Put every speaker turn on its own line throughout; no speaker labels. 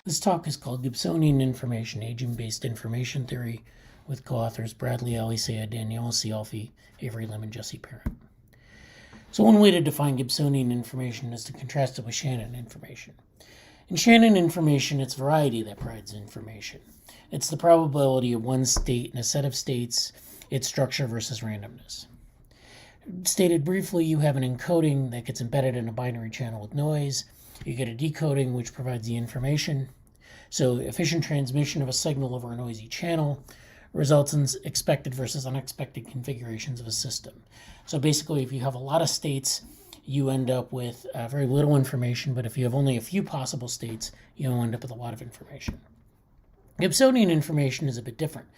This talk is called Gibsonian Information, Agent-Based Information Theory, with co-authors Bradley, Alicea, Daniela, Cialfi, Avery, and Jesse Parent. So one way to define Gibsonian information is to contrast it with Shannon information. In Shannon information, it's variety that provides information. It's the probability of one state in a set of states, its structure versus randomness. Stated briefly, you have an encoding that gets embedded in a binary channel with noise. You get a decoding, which provides the information. So efficient transmission of a signal over a noisy channel results in expected versus unexpected configurations of a system. So basically, if you have a lot of states, you end up with very little information, but if you have only a few possible states, you end up with a lot of information. Gibsonian information is a bit different.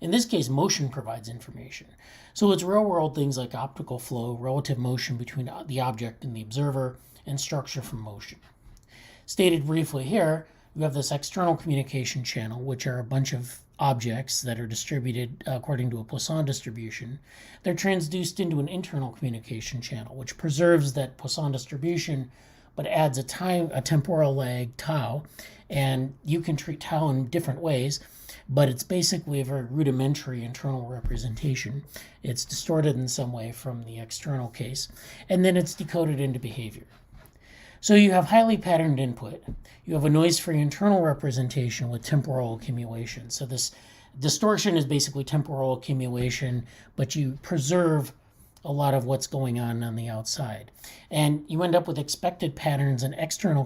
In this case, motion provides information. So it's real-world things like optical flow, relative motion between the object and the observer, and structure from motion. Stated briefly here, you have this external communication channel, which are a bunch of objects that are distributed according to a Poisson distribution. They're transduced into an internal communication channel, which preserves that Poisson distribution, but adds a temporal lag, tau, and you can treat tau in different ways, but it's basically a very rudimentary internal representation. It's distorted in some way from the external case, and then it's decoded into behavior. So you have highly patterned input. You have a noise-free internal representation with temporal accumulation. So this distortion is basically temporal accumulation, but you preserve a lot of what's going on the outside. And you end up with expected patterns in the external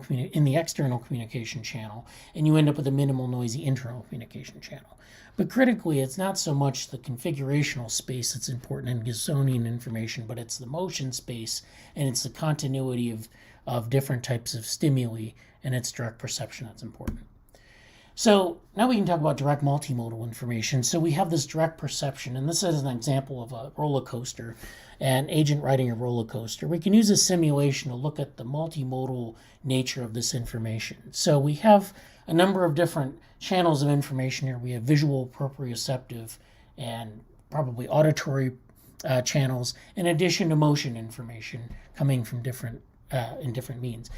communication channel, and you end up with a minimal noisy internal communication channel. But critically, it's not so much the configurational space that's important in Gibsonian information, but it's the motion space, and it's the continuity of different types of stimuli and its direct perception that's important. So now we can talk about direct multimodal information. So we have this direct perception, and this is an example of a roller coaster, an agent riding a roller coaster. We can use a simulation to look at the multimodal nature of this information. So we have a number of different channels of information here. We have visual, proprioceptive, and probably auditory channels, in addition to motion information coming from different means.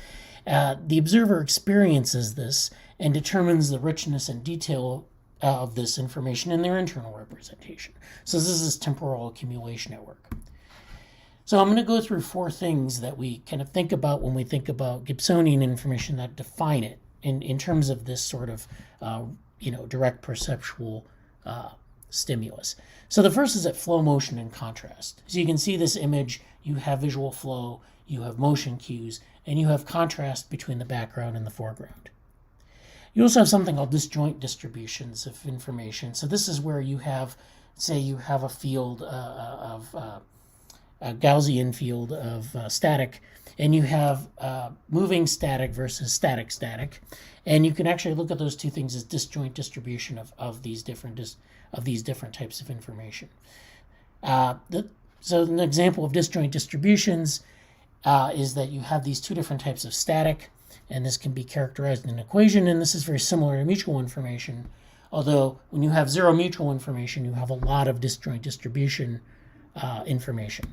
The observer experiences this and determines the richness and detail of this information in their internal representation. So this is temporal accumulation at work. So I'm going to go through four things that we kind of think about when we think about Gibsonian information that define it in terms of this sort of direct perceptual stimulus. So the first is that flow, motion, and contrast. So you can see this image, you have visual flow, you have motion cues, and you have contrast between the background and the foreground. You also have something called disjoint distributions of information. So this is where you have, say you have a field a Gaussian field of static, and you have moving static versus static, and you can actually look at those two things as disjoint distribution of these different types of information. So an example of disjoint distributions is that you have these two different types of static, and this can be characterized in an equation, and this is very similar to mutual information, although when you have zero mutual information, you have a lot of disjoint distribution information.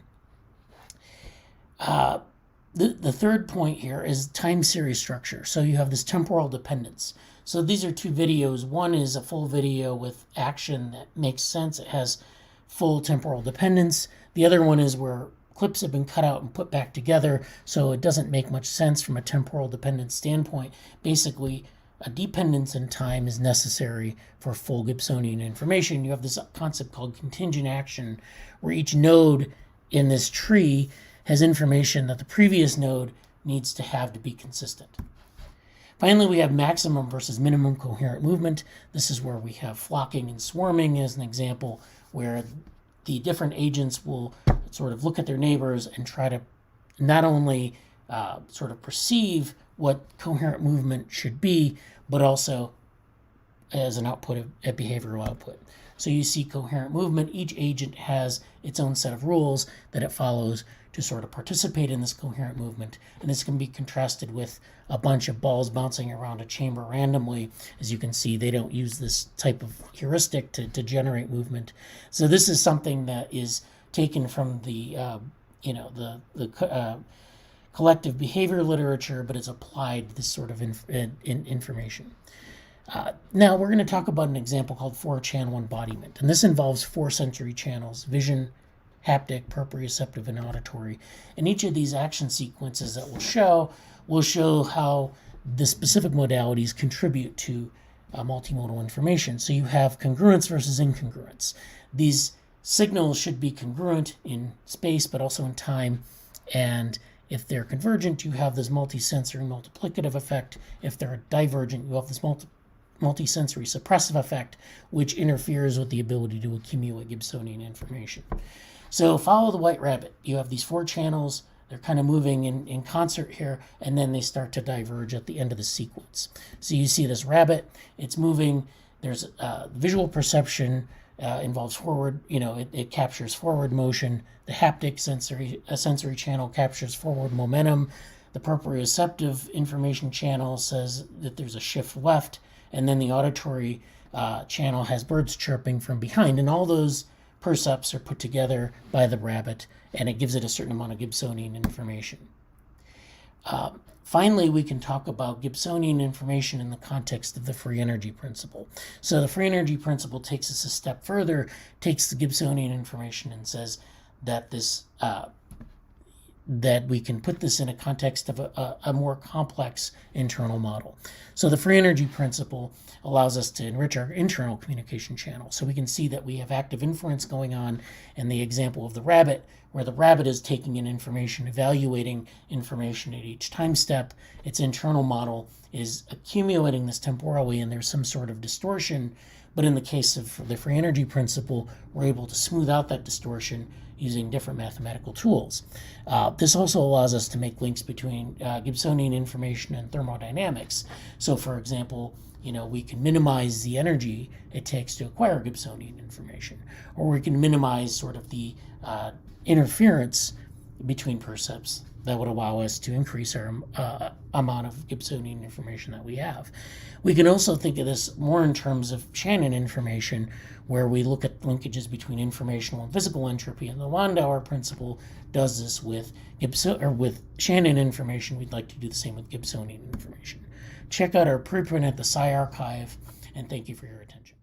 The third point here is time series structure. So you have this temporal dependence. So these are two videos. One is a full video with action that makes sense. It has full temporal dependence. The other one is where clips have been cut out and put back together, so it doesn't make much sense from a temporal dependence standpoint. Basically, a dependence in time is necessary for full Gibsonian information. You have this concept called contingent action, where each node in this tree has information that the previous node needs to have to be consistent. Finally, we have maximum versus minimum coherent movement. This is where we have flocking and swarming as an example, where the different agents will sort of look at their neighbors and try to not only sort of perceive what coherent movement should be, but also as an output a behavioral output. So you see coherent movement. Each agent has its own set of rules that it follows to sort of participate in this coherent movement. And this can be contrasted with a bunch of balls bouncing around a chamber randomly. As you can see, they don't use this type of heuristic to generate movement. So this is something that is taken from the collective behavior literature, but it's applied to this sort of information. Now we're going to talk about an example called 4-channel embodiment, and this involves 4 sensory channels: vision, haptic, proprioceptive, and auditory. And each of these action sequences that will show how the specific modalities contribute to multimodal information. So you have congruence versus incongruence. These signals should be congruent in space, but also in time. And if they're convergent, you have this multisensory multiplicative effect. If they're divergent, you have this multisensory suppressive effect, which interferes with the ability to accumulate Gibsonian information. So follow the white rabbit. You have these 4 channels. They're kind of moving in concert here, and then they start to diverge at the end of the sequence. So you see this rabbit, it's moving. There's visual perception involves forward, it captures forward motion. The haptic sensory channel captures forward momentum. The proprioceptive information channel says that there's a shift left, and then the auditory channel has birds chirping from behind, and all those percepts are put together by the rabbit, and it gives it a certain amount of Gibsonian information. Finally, we can talk about Gibsonian information in the context of the free energy principle. So the free energy principle takes us a step further, takes the Gibsonian information and says that that we can put this in a context of a more complex internal model. So the free energy principle allows us to enrich our internal communication channel. So we can see that we have active inference going on in the example of the rabbit, where the rabbit is taking in information, evaluating information at each time step. Its internal model is accumulating this temporally, and there's some sort of distortion. But in the case of the free energy principle, we're able to smooth out that distortion using different mathematical tools. This also allows us to make links between Gibsonian information and thermodynamics. So for example, we can minimize the energy it takes to acquire Gibsonian information, or we can minimize sort of the interference between percepts that would allow us to increase our amount of Gibsonian information that we have. We can also think of this more in terms of Shannon information, where we look at linkages between informational and physical entropy, and the Landauer principle does this with Shannon information. We'd like to do the same with Gibsonian information. Check out our preprint at the Sci Archive, and thank you for your attention.